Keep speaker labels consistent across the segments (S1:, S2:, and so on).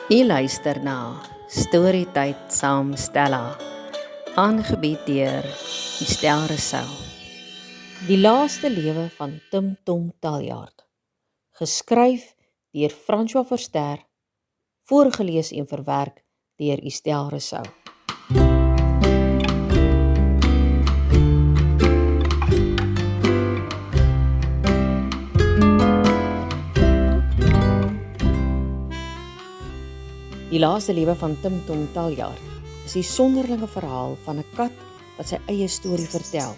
S1: U luister na Storytyd saam Stella, aangebied deur Estel Rousseau. Die laaste lewe van Tim Tom Taljaard, geskryf deur François Verster, voorgeles en verwerk deur Estel Rousseau. Die laaste lewe van Tim Tom Taljaard is die sonderlinge verhaal van 'n kat wat sy eie storie vertel,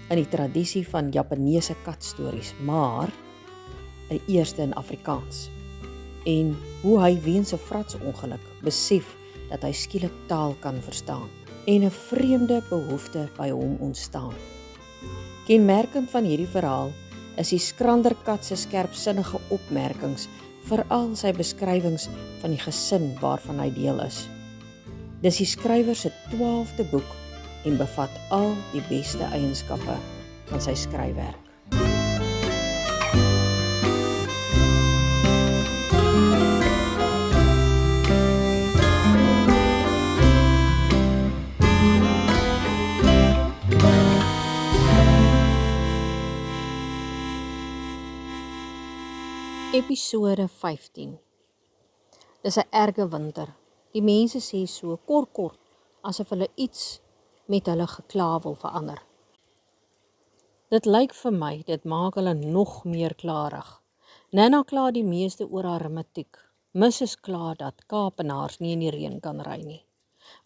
S1: in die tradisie van Japaneese katstories, maar 'n eerste in Afrikaans. En hoe hy weens 'n fratsongeluk besef dat hy skielik taal kan verstaan en 'n vreemde behoefte by hom ontstaan. Kenmerkend van hierdie verhaal is die skranderkat se skerpsinnige opmerkings, veral sy beskrywings van die gesin waarvan hy deel is. Dis die skrywer se 12de boek en bevat al die beste eienskappe van sy skryfwerk. Episode 15. Dis 'n erge winter. Die mense sê so kort, asof hulle iets met hulle gekla wil verander. Dit lyk vir my, dit maak hulle nog meer klarig. Nana kla die meeste oor haar reumatiek. Mrs kla dat Kaapenaars nie in die reën kan ry nie.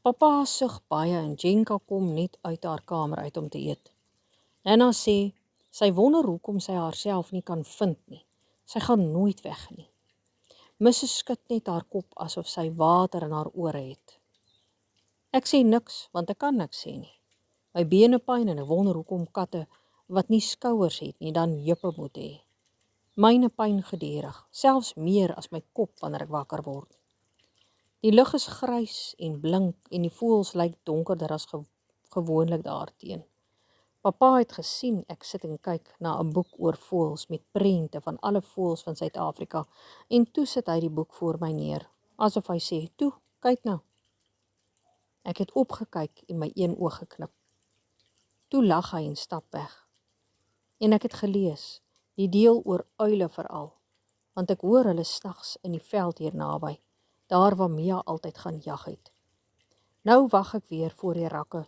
S1: Papa sug baie en Jenka kom net uit haar kamer uit om te eet. Nana sê, sy wonder hoekom sy haarself nie kan vind nie. Sy gaan nooit weg nie. Mrs skud net haar kop asof sy water in haar ore het. Ek sê niks, want ek kan niks sê nie. My bene pyn en ek wonder hoekom katte wat nie skouers het nie, dan heupe moet hê. Myne pyn gedurig, selfs meer as my kop wanneer ek wakker word. Die lug is grys en blink en die voëls lyk donkerder as gewoonlik daarteen. Papa het gesien ek sit en kyk na 'n boek oor voëls met prente van alle voëls van Suid-Afrika en toe sit hy die boek voor my neer, asof hy sê, toe, kyk nou. Ek het opgekyk en my een oog geknip. Toe lag hy en stap weg. En ek het gelees, die deel oor uile veral, want ek hoor hulle snags in die veld hier naby, daar waar Mia altyd gaan jag het. Nou wag ek weer voor die rakke,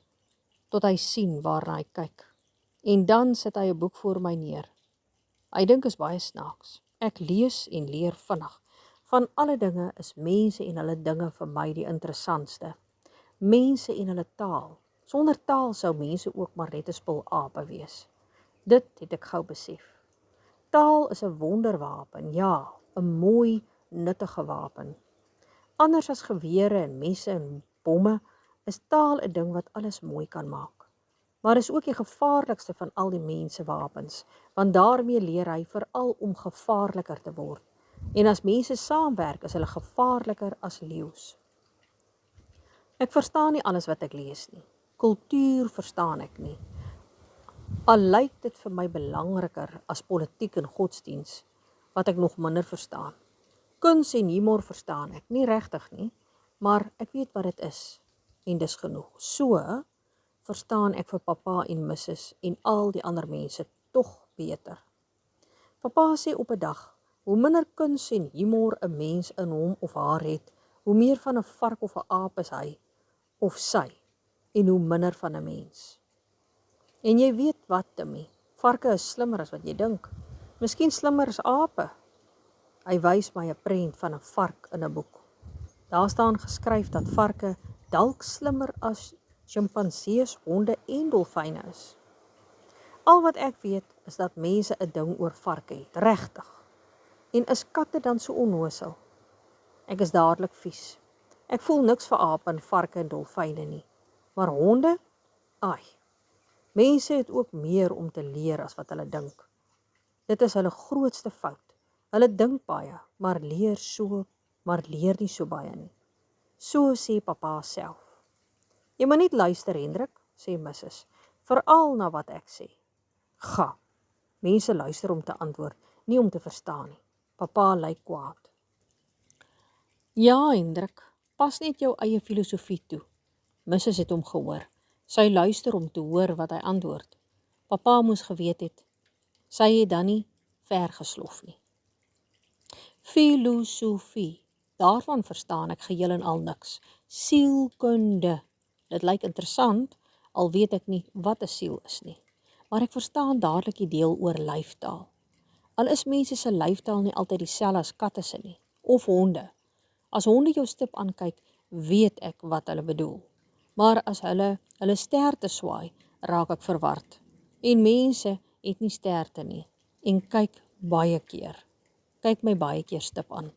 S1: tot hy sien waarna hy kyk. En dan sit hy 'n boek voor my neer. Hy dink is baie snaaks. Ek lees en leer vinnig. Van alle dinge is mense en hulle dinge vir my die interessantste. Mense en hulle taal. Sonder taal sou mense ook maar net 'n spul ape wees. Dit het ek gou besef. Taal is 'n wonderwapen, ja, 'n mooi, nuttige wapen. Anders as gewere en messe en bomme, is taal 'n ding wat alles mooi kan maak. Maar is ook die gevaarlikste van al die mensewapens, want daarmee leer hy veral om gevaarliker te word. En as mense saamwerk, is hulle gevaarliker as leeu's. Ek verstaan nie alles wat ek lees nie. Kultuur verstaan ek nie. Al lyk dit vir my belangriker as politiek en godsdiens, wat ek nog minder verstaan. Kuns en humor verstaan ek nie regtig nie, maar ek weet wat dit is. En dis genoeg. So verstaan ek vir papa en missus en al die ander mense tog beter. Papa sê op 'n dag, hoe minder kuns en humor 'n mens in hom of haar het, hoe meer van 'n vark of 'n aap is hy of sy en hoe minder van 'n mens. En jy weet wat, Timmy, varke is slimmer as wat jy dink. Miskien slimmer as ape. Hy wys my 'n prent van 'n vark in 'n boek. Daar staan geskryf dat varke dalk slimmer as chimpansees, honde en dolfyne is. Al wat ek weet is dat mense 'n ding oor varke het, regtig. En is katte dan so onnosel? Ek is dadelik vies. Ek voel niks vir ape en varke en dolfyne nie. Maar honde? Ai. Mense het ook meer om te leer as wat hulle dink. Dit is hulle grootste fout. Hulle dink baie, maar leer nie so baie nie. So sê papa self. Jy moet nie luister, Hendrik, sê missus, veral na wat ek sê. Ga, mense luister om te antwoord, nie om te verstaan nie. Papa lyk kwaad. Ja, Hendrik, pas net jou eie filosofie toe. Mrs. het hom gehoor. Sy luister om te hoor wat hy antwoord. Papa moes geweet het. Sy het dan nie ver geslof nie. Filosofie, daarvan verstaan ek geheel en al niks. Sielkunde, dit lyk interessant, al weet ek nie wat 'n siel is nie. Maar ek verstaan dadelik die deel oor lyftaal. Al is mense se lyftaal nie altyd dieselfde as katte se nie, of honde. As honde jou stip aankyk, weet ek wat hulle bedoel. Maar as hulle sterte swaai, raak ek verward. En mense het nie sterte nie. En kyk my baie keer stip aan.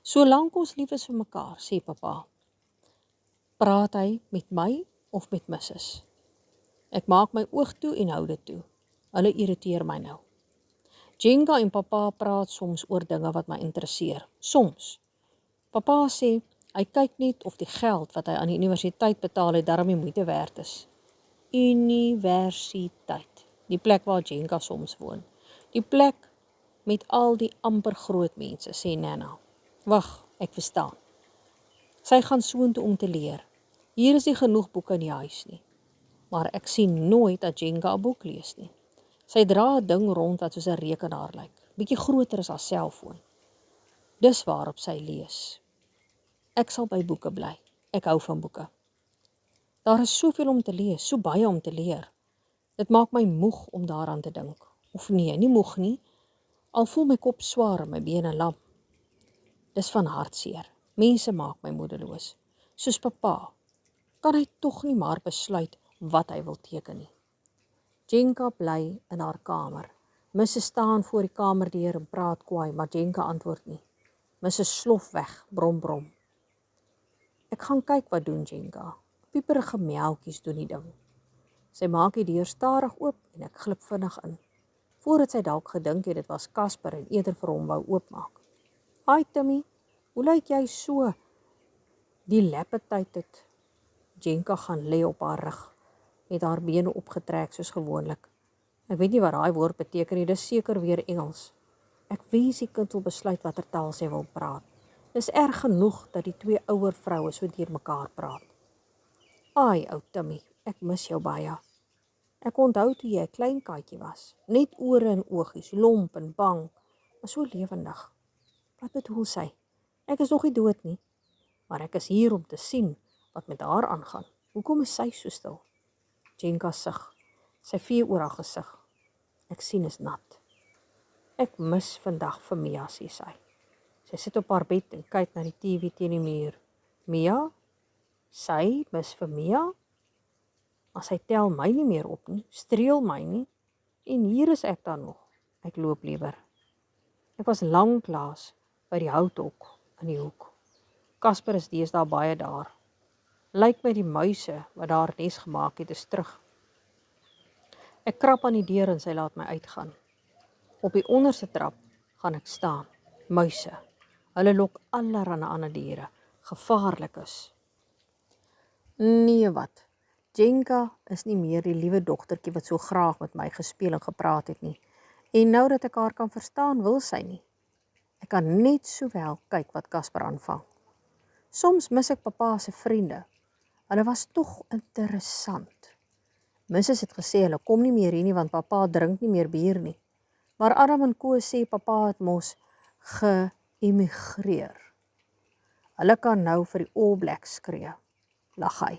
S1: Solank ons lief is vir mekaar, sê papa. Praat hy met my of met Mrs.? Ek maak my oog toe en hou dit toe. Hulle irriteer my nou. Jenga en papa praat soms oor dinge wat my interesseer. Soms. Papa sê, hy kyk net of die geld wat hy aan die universiteit betaal het darm die moeite werd is. Universiteit. Die plek waar Jenga soms woon. Die plek met al die amper groot mense, sê Nana. Wag, ek verstaan. Sy gaan soontoe om te leer. Hier is nie genoeg boeke in die huis nie. Maar ek sien nooit dat Jenga 'n boek lees nie. Sy dra 'n ding rond wat soos 'n rekenaar lyk. Bietjie groter as haar selfoon. Dis waarop sy lees. Ek sal by boeke bly. Ek hou van boeke. Daar is soveel om te lees, so baie om te leer. Dit maak my moeg om daaraan te dink. Of nee, nie moeg nie. Al voel my kop swaar en my bene lam. Dis van hartseer. Mense maak my moedeloos. Soos papa. Kan hy tog nie maar besluit wat hy wil teken nie. Jenka bly in haar kamer. Mrs. staan voor die kamerdeur en praat kwaai, maar Jenka antwoord nie. Mrs. slof weg, brom brom. Ek gaan kyk wat doen Jenka. Pieperige melkies doen die ding. Sy maak die deur stadig oop en ek glip vinnig in. Voordat sy dalk gedink het dit was Casper en eerder vir hom wou oopmaak. Hi Timmy, hoe lyk jy so? Die lappetyd het. Jenka gaan lê op haar rug, met haar bene opgetrek soos gewoonlik. Ek weet nie wat daai woord beteken nie, dis seker weer Engels. Ek wens die kind wil besluit watter taal sy wil praat. Dis erg genoeg dat die twee ouer vroue so deur mekaar praat. Ai, ou Timmy, ek mis jou baie. Ek onthou toe jy 'n klein katjie was, net ore en oogies, lomp en bang, maar so lewendig. Wat bedoel sy? Ek is nog nie dood nie, maar ek is hier om te sien wat met haar aangaan. Hoekom is sy so stil? Jenka sug. Sy vee oor haar gesig. Ek sien is nat. Ek mis vandag vir Mia, sê sy. Sy sit op haar bed en kyk na die TV teen die muur. Mia? Sy mis vir Mia? Maar sy tel my nie meer op nie, streel my nie. En hier is ek dan nog. Ek loop liewer. Ek was lanklaas by die houthok in die hoek. Casper is deesdae baie daar. Lyk my die muise wat daar nes gemaak het is terug. Ek krap aan die deur en sy laat my uitgaan. Op die onderste trap gaan ek staan. Muise. Hulle lok allerhande ander diere. Gevaarlik is. Nee wat. Jenka is nie meer die liewe dogtertjie wat so graag met my gespeel en gepraat het nie. En nou dat ek haar kan verstaan, wil sy nie. Ek kan net sowel kyk wat Casper aanvang. Soms mis ek papa se vriende. Hulle was tog interessant. Mrs. het gesê hulle kom nie meer hier nie want papa drink nie meer bier nie. Maar Adam en Co sê papa het mos geëmigreer. Hulle kan nou vir die All Blacks skree, lag hy.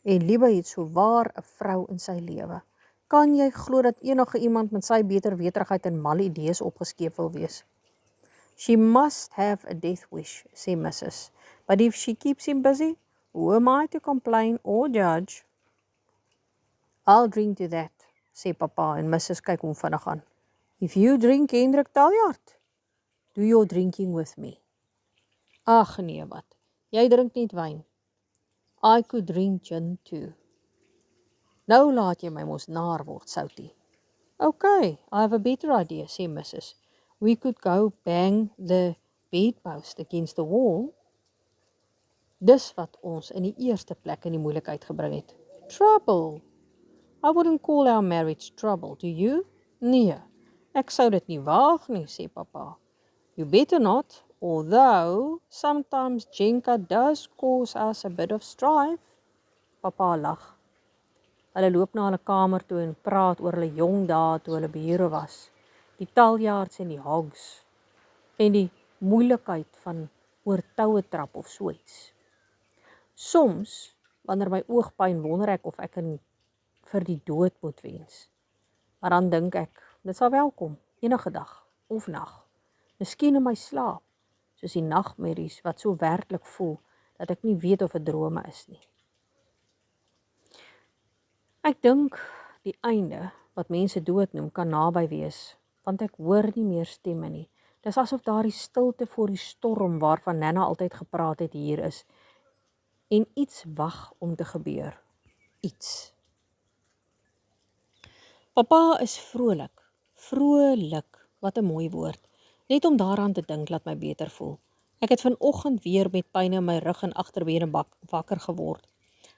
S1: En Liewe het so waar 'n vrou in sy lewe. Kan jy glo dat enige iemand met sy beter weterigheid en mal idees opgeskeep wil wees? She must have a death wish, sê Mrs. But if she keeps him busy, who am I to complain or judge? I'll drink to that, sê papa en Mrs. kyk hom vinnig aan. If you drink, Hendrik Taljaard, do your drinking with me. Ag nee wat, jy drink net wyn. I could drink gin too. Nou laat jy my mos naar word, Soutie. Okay, I have a better idea, sê Mrs. We could go bang the bedpost against the wall. Dis wat ons in die eerste plek in die moeilikheid gebring het. Trouble. I wouldn't call our marriage trouble, do you? Nee, ek sou dit nie waag nie, sê papa. You better not, Although, sometimes Jenka does cause us a bit of strife. Papa lag. Hulle loop na hulle kamer toe en praat oor hulle jong dae toe hulle bure was. Die taljaards en die hogs. En die moeilikheid van oor toue trap of so iets. Soms, wanneer my oogpyn wonder ek of ek vir die dood moet wens. Maar dan dink ek, dit sal welkom, enige dag of nag. Miskien in my slaap, soos die nagmerries wat so werklik voel, dat ek nie weet of dit drome is nie. Ek dink die einde, wat mense dood noem, kan naby wees, want ek hoor nie meer stemme nie. Dis asof daardie stilte voor die storm waarvan Nana altyd gepraat het hier is, en iets wag om te gebeur. Iets. Papa is vrolik, wat 'n mooi woord. Net om daaraan te dink laat my beter voel. Ek het vanoggend weer met pyn in my rug en agterbene wakker geword.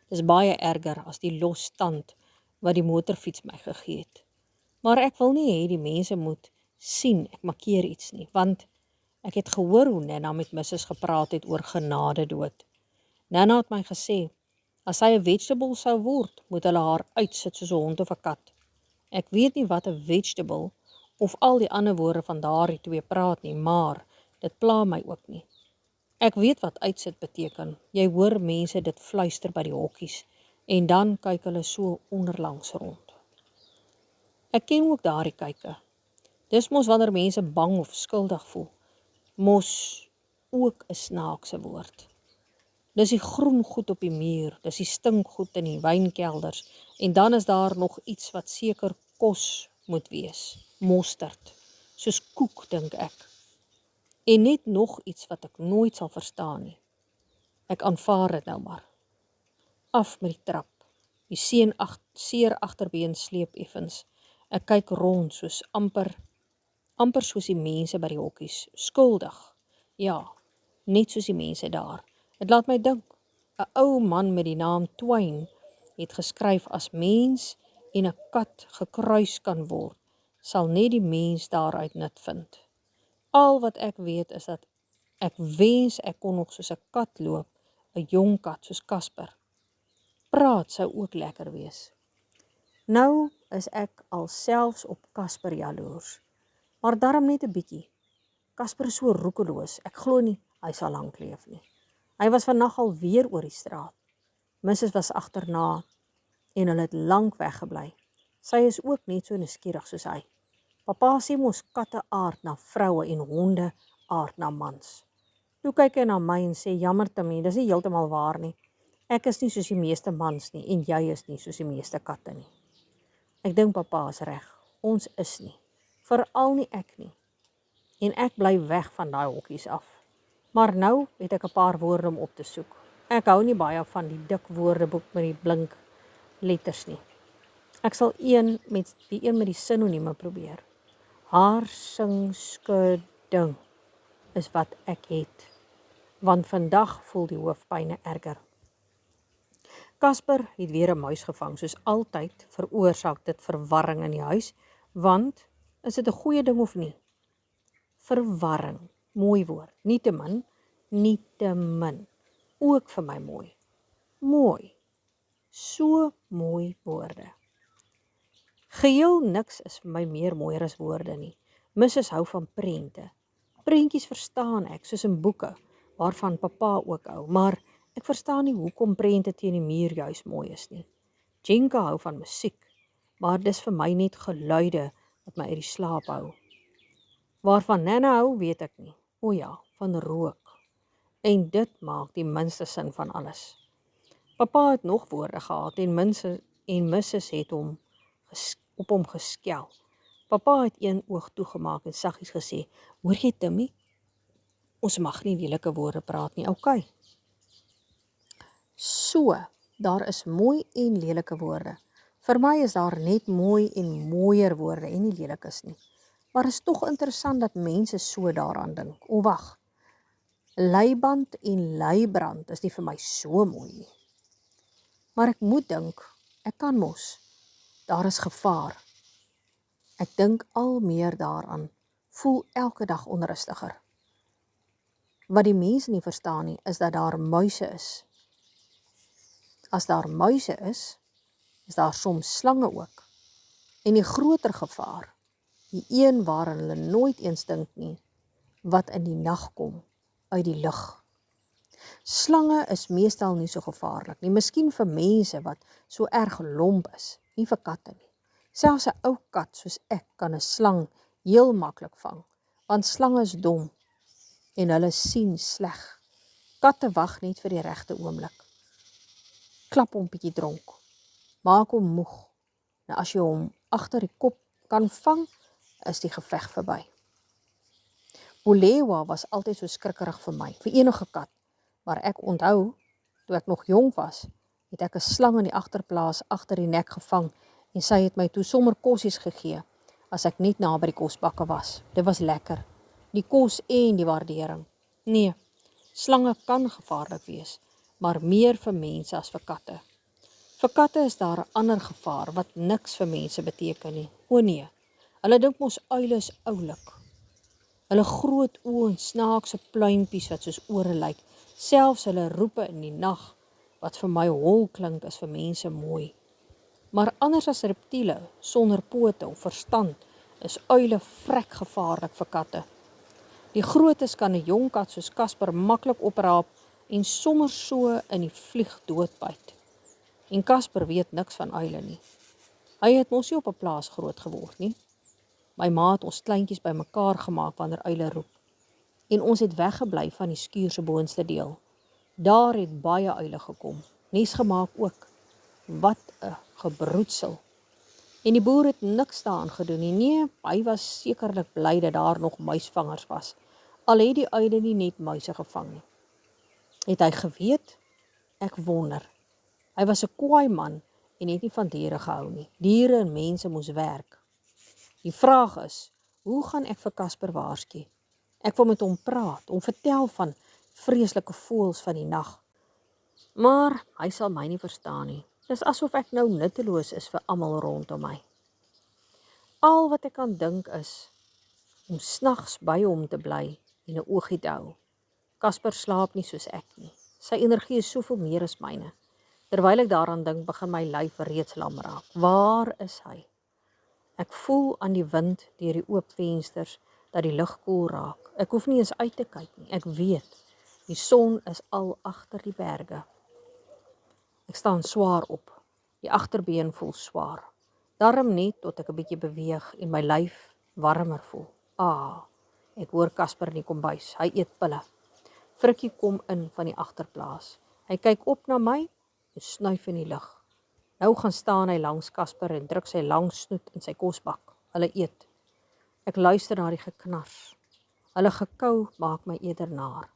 S1: Dis baie erger as die los tand wat die motorfiets my gegee het. Maar ek wil nie hê die mense moet sien ek makeer iets nie, want ek het gehoor hoe Nana met Mrs. gepraat het oor genade dood. Nana het my gesê, as sy 'n vegetable sou word, moet hulle haar uitsit soos 'n hond of 'n kat. Ek weet nie wat 'n vegetable of al die ander woorde van daardie twee praat nie, maar dit pla my ook nie. Ek weet wat uitsit beteken. Jy hoor mense dit fluister by die hokkies en dan kyk hulle so onderlangs rond. Ek ken ook daardie kyke. Dis mos wanneer mense bang of skuldig voel. Mos ook 'n snaakse woord. Dis die groen goed op die muur, dis die stinkgoed in die wynkelders en dan is daar nog iets wat seker kos moet wees. Mosterd, soos koek dink ek. En net nog iets wat ek nooit sal verstaan nie. Ek aanvaar dit nou maar. Af met die trap. Die seer agterbeen sleep effens. Ek kyk rond soos amper soos die mense by die hokkies. Skuldig. Ja, net soos die mense daar. Dit laat my dink. 'n Ou man met die naam Twain het geskryf as mens en 'n kat gekruis kan word, sal net die mens daaruit nut vind. Al wat ek weet is dat ek wens ek kon nog soos 'n kat loop, 'n jong kat soos Casper. Praat sou ook lekker wees. Nou is ek al selfs op Casper jaloers, maar darm net 'n bietjie. Casper is so roekeloos, ek glo nie hy sal lank leef nie. Hy was vannag al weer oor die straat. Mrs. was agterna en hulle het lank weggebly. Sy is ook net so nuuskierig soos hy. Papa sê mos katte aard na vroue en honde aard na mans. Toe kyk hy na my en sê, jammer Timmy, dis nie heeltemal waar nie. Ek is nie soos die meeste mans nie en jy is nie soos die meeste katte nie. Ek dink papa is reg. Ons is nie. Veral nie ek nie. En ek bly weg van daai hokkies af. Maar nou het ek 'n paar woorde om op te soek. Ek hou nie baie van die dik woordeboek met die blink letters nie. Ek sal een met die sinonieme probeer. Haarsingskuding is wat ek het, want vandag voel die hoofpyne erger. Casper het weer 'n muis gevang, soos altyd veroorsaak dit verwarring in die huis, want is dit 'n goeie ding of nie? Verwarring, mooi woord, nie te min, ook vir my mooi. Mooi, so mooi woorde. Geheel niks is vir my meer mooier as woorde nie. Mrs. hou van prente. Prentjies verstaan ek, soos in boeke, waarvan papa ook hou, maar ek verstaan nie hoekom prente teen die muur juis mooi is nie. Jenka hou van musiek, maar dis vir my net geluide wat my uit die slaap hou. Waarvan Nana hou, weet ek nie. O ja, van rook. En dit maak die minste sin van alles. Papa het nog woorde gehad en Mrs. het op hom geskel. Papa het een oog toegemaak en saggies gesê, hoor jy Timmy? Ons mag nie lelike woorde praat nie, okay. So, daar is mooi en lelike woorde. Vir my is daar net mooi en mooier woorde en nie lelikes nie. Maar is tog interessant dat mense so daaraan dink. O wag, leiband en leibrand is nie vir my so mooi nie. Maar ek moet dink, ek kan mos. Daar is gevaar. Ek dink al meer daaraan, voel elke dag onrustiger. Wat die mense nie verstaan nie, is dat daar muise is. As daar muise is daar soms slange ook. En die groter gevaar, die een waarin hulle nooit eens dink nie, wat in die nag kom, uit die lug. Slange is meestal nie so gevaarlik nie, miskien vir mense wat so erg lomp is, nie vir katte nie. Selfs 'n ou kat soos ek kan 'n slang heel maklik vang, want slange is dom en hulle sien sleg. Katte wag net vir die regte oomblik. Klap hom bietjie dronk, maak hom moeg. Nou as jy hom agter die kop kan vang, is die geveg verby. Bolewa was altyd so skrikkerig vir my, vir enige kat, maar ek onthou, toe ek nog jong was, het ek 'n slang in die agterplaas agter die nek gevang en sy het my toe sommer kossies gegee, as ek net naby die kosbakke was. Dit was lekker, die kos en die waardering. Nee, slange kan gevaarlik wees, maar meer vir mense as vir katte. Vir katte is daar 'n ander gevaar wat niks vir mense beteken nie. O nee, hulle dink mos uile is oulik. Hulle groot oë en snaakse pluimpies wat soos ore lyk, selfs hulle roepe in die nag wat vir my hol klink is vir mense mooi. Maar anders as reptiele sonder pote of verstand is uile vrek gevaarlik vir katte. Die grootes kan 'n jong kat soos Casper maklik opraap en sommer so in die vlieg doodbyt. En Casper weet niks van uile nie. Hy het mos nie op 'n plaas groot geword nie. My ma het ons kleintjies bymekaar gemaak wanneer uile roep. En ons het weggebly van die skuur se boonste deel. Daar het baie uile gekom, nes gemaak ook. Wat 'n gebroedsel. En die boer het niks daaraan gedoen nie. Nee, hy was sekerlik bly dat daar nog muisvangers was. Al het die uile nie net muise gevang nie. Het hy geweet? Ek wonder. Hy was 'n kwaai man en het nie van diere gehou nie. Diere en mense moes werk. Die vraag is, hoe gaan ek vir Casper waarsku? Ek wil met hom praat, om vertel van vreeslike voëls van die nag. Maar hy sal my nie verstaan nie. Dis asof ek nou nutteloos is vir almal rondom my. Al wat ek kan dink is, om snags by hom te bly en 'n oogie te hou. Casper slaap nie soos ek nie. Sy energie is soveel meer as myne. Terwyl ek daaraan dink, begin my lyf reeds lam raak. Waar is hy? Ek voel aan die wind deur die oop vensters dat die lug koel raak. Ek hoef nie eens uit te kyk nie. Ek weet, die son is al agter die berge. Ek staan swaar op. Die agterbeen voel swaar. Darm net tot ek 'n bietjie beweeg en my lyf warmer voel. Ek hoor Casper in die kombuis. Hy eet pille. Frikkie kom in van die agterplaas. Hy kyk op na my en snuif in die lug. Nou gaan staan hy langs Casper en druk sy lang snoet in sy kosbak. Hulle eet. Ek luister na die geknars. Hulle gekou maak my eerder naar.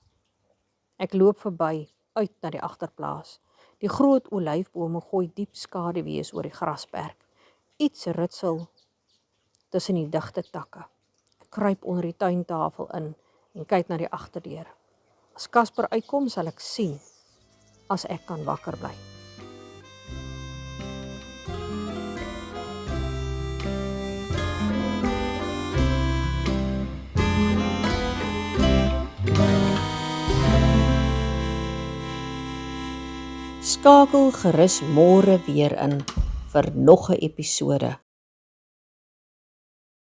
S1: Ek loop verby, uit na die agterplaas. Die groot olyfbome gooi diep skaduwees oor die grasperk. Iets ritsel tussen die digte takke. Ek kruip onder die tuintafel in en kyk na die agterdeur. As Casper uitkom, sal ek sien, as ek kan wakker bly. Skakel gerus môre weer in vir nog 'n episode